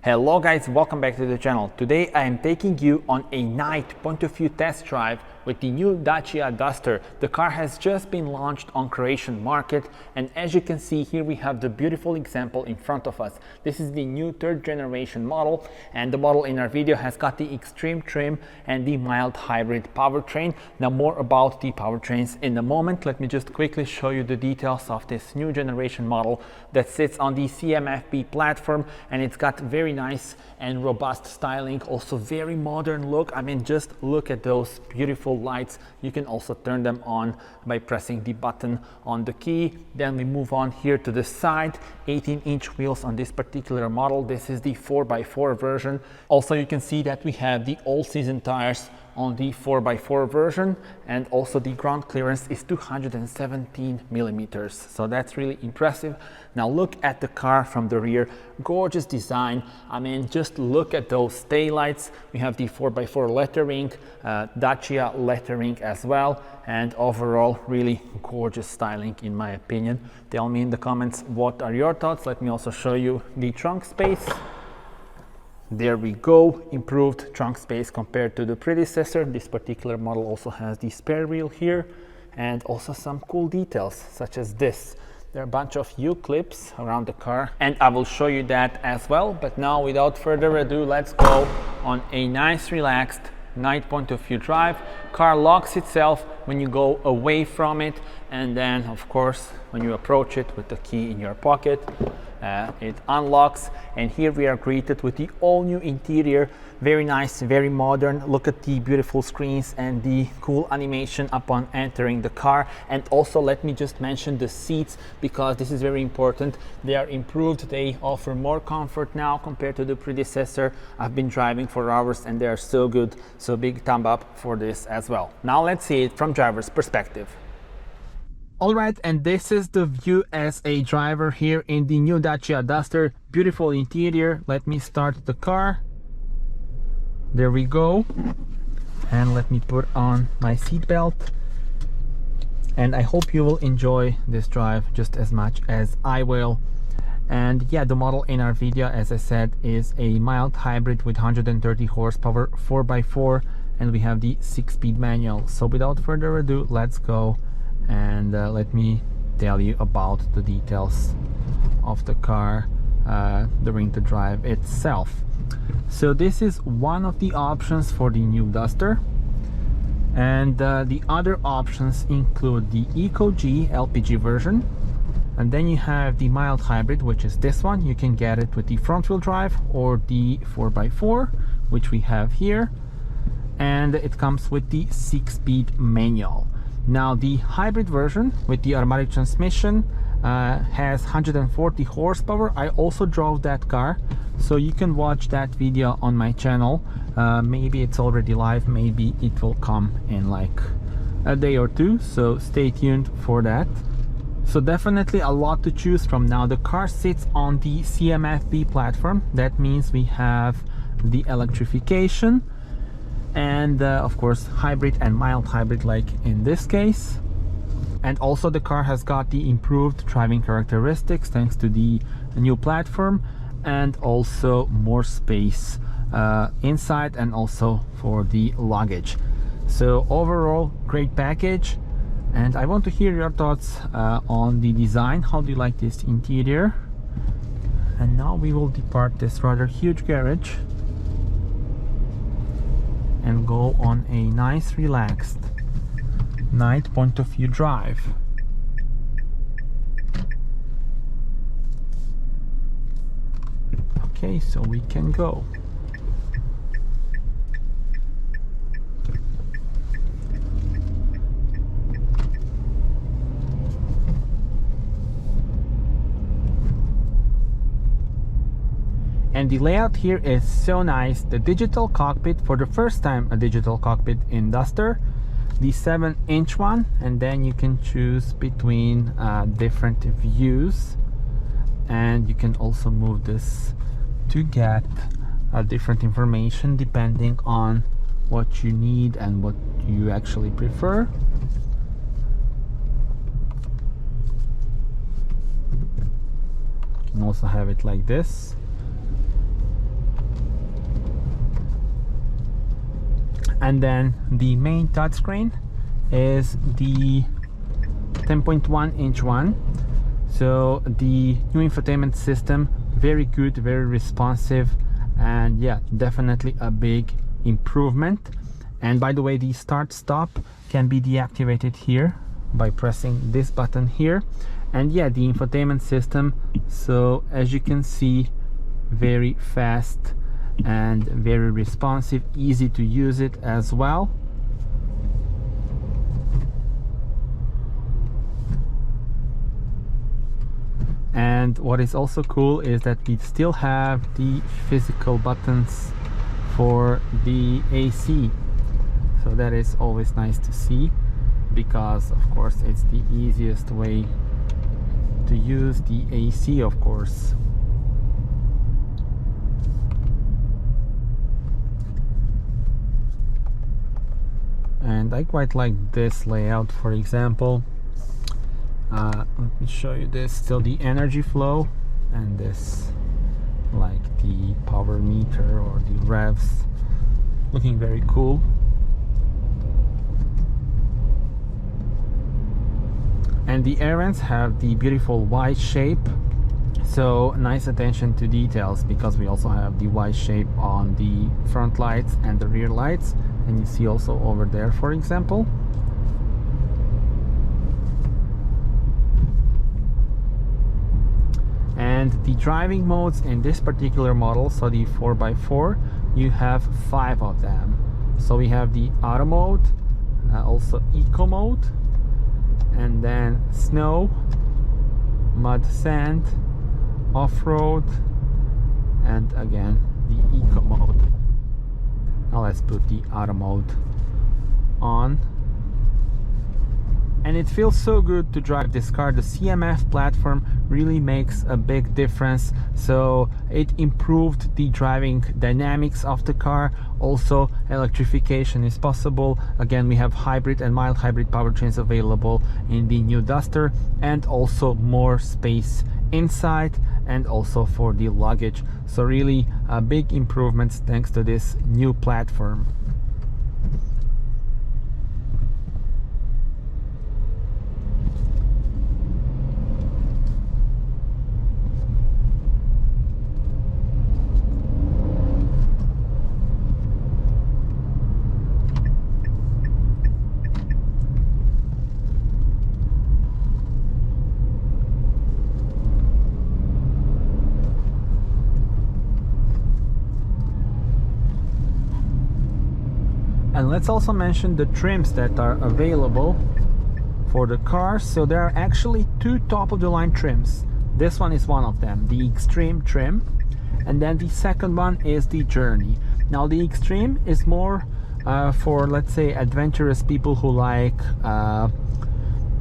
Hello guys, welcome back to the channel. Today I am taking you on a night point of view test drive with the new Dacia Duster. The car has just been launched on Croatian market, and as you can see here we have the beautiful example in front of us. This is the new third generation model, and the model in our video has got the extreme trim and the mild hybrid powertrain. Now more about the powertrains in a moment. Let me just quickly show you the details of this new generation model that sits on the CMF-B platform, and it's got very nice and robust styling, also very modern look. I mean, just look at those beautiful lights. You can also turn them on by pressing the button on the key. Then we move on here to the side. 18-inch wheels on this particular model. This is the 4x4 version. Also, you can see that we have the all-season tires on the 4x4 version, and also the ground clearance is 217 millimeters, so that's really impressive. Now look at the car from the rear. Gorgeous design. I mean, just look at those taillights. We have the 4x4 lettering, Dacia lettering as well, and overall really gorgeous styling in my opinion. Tell me in the comments what are your thoughts. Let me also show you the trunk space. There we go, improved trunk space compared to the predecessor. This particular model also has the spare wheel here, and also some cool details such as this. There are a bunch of U-clips around the car, and I will show you that as well. But now, without further ado, let's go on a nice relaxed night point of view drive. Car locks itself when you go away from it, and then of course when you approach it with the key in your pocket, it unlocks. And here we are greeted with the all new interior. Very nice, very modern. Look at the beautiful screens and the cool animation upon entering the car. And also let me just mention the seats, because this is very important. They are improved. They offer more comfort now compared to the predecessor. I've been driving for hours and they are so good, so big thumb up for this as well. Now let's see it from driver's perspective. Alright, and this is the view as a driver here in the new Dacia Duster. Beautiful interior. Let me start the car. There we go. And let me put on my seat belt. And I hope you will enjoy this drive just as much as I will. And yeah, the model in our video, as I said, is a mild hybrid with 130 horsepower 4x4, and we have the 6-speed manual. So without further ado, let's go. And let me tell you about the details of the car during the drive itself. So this is one of the options for the new Duster, and the other options include the Eco-G LPG version, and then you have the mild hybrid, which is this one. You can get it with the front wheel drive or the 4x4, which we have here, and it comes with the 6-speed manual. Now the hybrid version with the automatic transmission has 140 horsepower. I also drove that car, so you can watch that video on my channel. Maybe it's already live, maybe it will come in like a day or two, so stay tuned for that. So definitely a lot to choose from. Now the car sits on the CMF-B platform. That means we have the electrification, and of course hybrid and mild hybrid like in this case. And also the car has got the improved driving characteristics thanks to the new platform, and also more space inside, and also for the luggage. So overall, great package. And I want to hear your thoughts on the design. How do you like this interior? And now we will depart this rather huge garage and go on a nice relaxed night point of view drive. Okay, so we can go. And the layout here is so nice. The digital cockpit, for the first time a digital cockpit in Duster, the 7-inch one, and then you can choose between different views, and you can also move this to get different information depending on what you need and what you actually prefer. You can also have it like this. And then the main touchscreen is the 10.1 inch one. So the new infotainment system, very good, very responsive, and yeah, definitely a big improvement. And by the way, the start stop can be deactivated here by pressing this button here. And yeah, the infotainment system, so as you can see, very fast and very responsive, easy to use it as well. And what is also cool is that we still have the physical buttons for the AC. So that is always nice to see, because of course it's the easiest way to use the AC, of course. And I quite like this layout, for example. Let me show you this. Still the energy flow, and this like the power meter or the revs, looking very cool. And the air vents have the beautiful Y shape, so nice attention to details, because we also have the Y shape on the front lights and the rear lights, and you see also over there, for example. And the driving modes in this particular model, so the 4x4, you have 5 of them. So we have the auto mode, also eco mode, and then snow, mud, sand, off-road, and again the eco mode. Now let's put the auto mode on. And it feels so good to drive this car. The CMF platform really makes a big difference. So it improved the driving dynamics of the car. Also, electrification is possible. Again, we have hybrid and mild hybrid powertrains available in the new Duster, and also more space inside and also for the luggage. So really big improvements thanks to this new platform. And let's also mention the trims that are available for the car. So there are actually 2 top-of-the-line trims. This one is one of them, the Extreme trim, and then the second one is the Journey. Now the Extreme is more for, let's say, adventurous people who like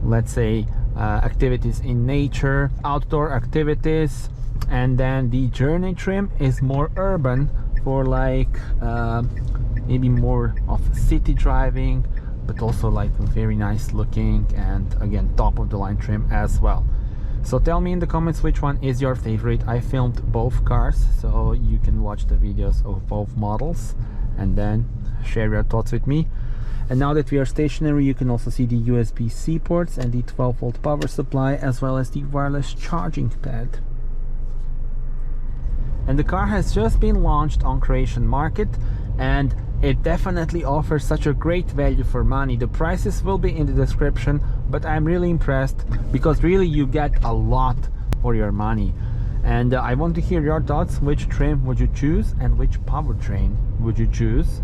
let's say activities in nature, outdoor activities, and then the Journey trim is more urban for like maybe more of city driving, but also like very nice looking, and again top of the line trim as well. So tell me in the comments which one is your favorite. I filmed both cars, so you can watch the videos of both models and then share your thoughts with me. And now that we are stationary, you can also see the USB-C ports and the 12-volt power supply, as well as the wireless charging pad. And the car has just been launched on Croatian market, and it definitely offers such a great value for money. The prices will be in the description, but I'm really impressed because really you get a lot for your money. And I want to hear your thoughts. Which trim would you choose, and which powertrain would you choose?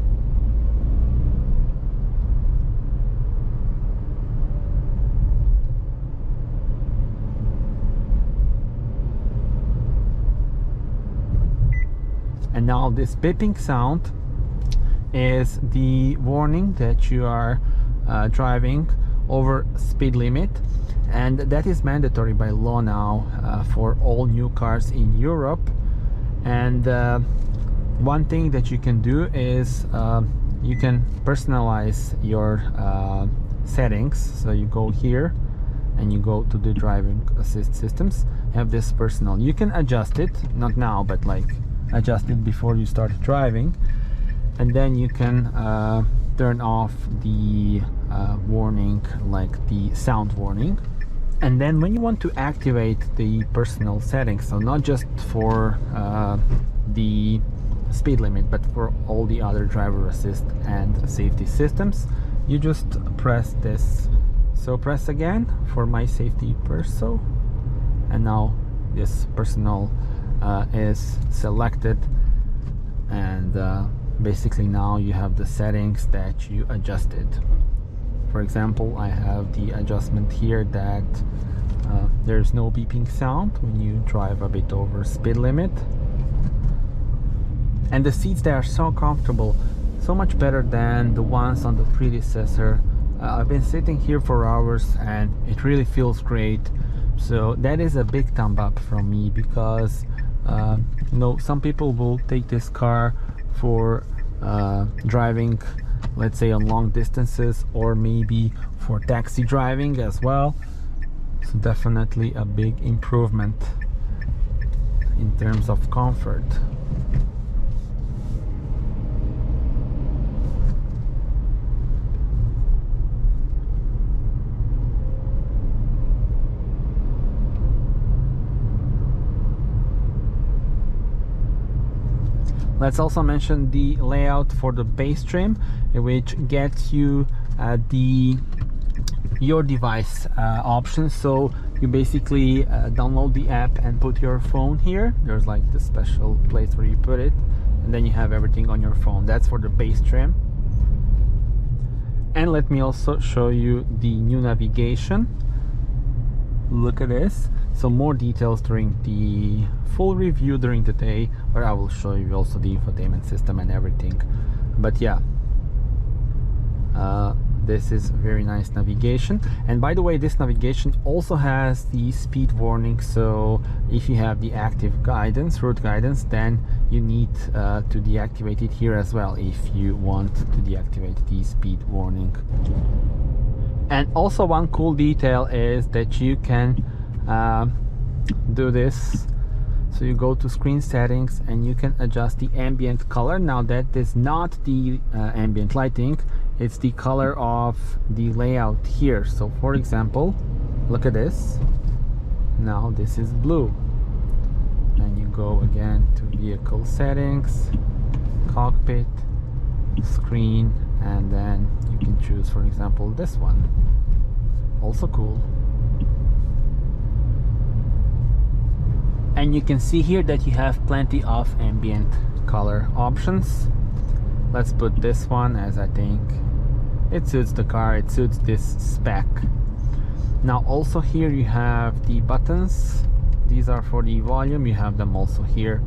And now this beeping sound is the warning that you are driving over speed limit, and that is mandatory by law now for all new cars in Europe. And one thing that you can do is you can personalize your settings. So you go here and you go to the driving assist systems, have this personal. You can adjust it, not now, but like adjust it before you start driving, and then you can turn off the warning, like the sound warning. And then when you want to activate the personal settings, so not just for the speed limit but for all the other driver assist and safety systems, you just press this. So press again for my safety perso, and now this personal is selected, and basically now you have the settings that you adjusted. For example, I have the adjustment here that there's no beeping sound when you drive a bit over speed limit. And the seats, they are so comfortable, so much better than the ones on the predecessor. I've been sitting here for hours and it really feels great. So that is a big thumb up from me, because you know, some people will take this car for driving, let's say, on long distances, or maybe for taxi driving as well. So definitely a big improvement in terms of comfort. Let's also mention the layout for the base trim, which gets you your device options. So you basically download the app and put your phone here. There's like the special place where you put it, and then you have everything on your phone. That's for the base trim. And let me also show you the new navigation. Look at this. So more details during the full review during the day, where I will show you also the infotainment system and everything. But yeah, this is very nice navigation. And by the way, this navigation also has the speed warning. So if you have the active guidance, road guidance, then you need to deactivate it here as well if you want to deactivate the speed warning. And also one cool detail is that you can do this. So you go to screen settings and you can adjust the ambient color. Now that is not the ambient lighting, it's the color of the layout here. So for example, look at this. Now this is blue. And you go again to vehicle settings, cockpit, screen, and then you can choose, for example, this one. Also cool. And you can see here that you have plenty of ambient color options. Let's put this one, as I think it suits the car, it suits this spec. Now also here you have the buttons. These are for the volume, you have them also here,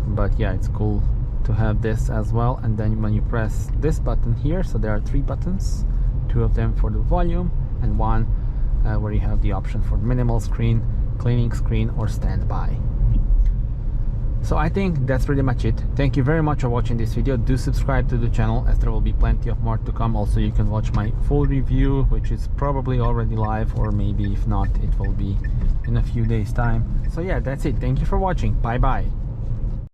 but yeah, it's cool to have this as well. And then when you press this button here, so there are 3 buttons, 2 of them for the volume and 1 where you have the option for minimal screen, cleaning screen, or standby. So I think that's pretty much it. Thank you very much for watching this video. Do subscribe to the channel, as there will be plenty of more to come. Also, you can watch my full review, which is probably already live, or maybe if not, it will be in a few days time. So yeah, that's it. Thank you for watching. Bye bye.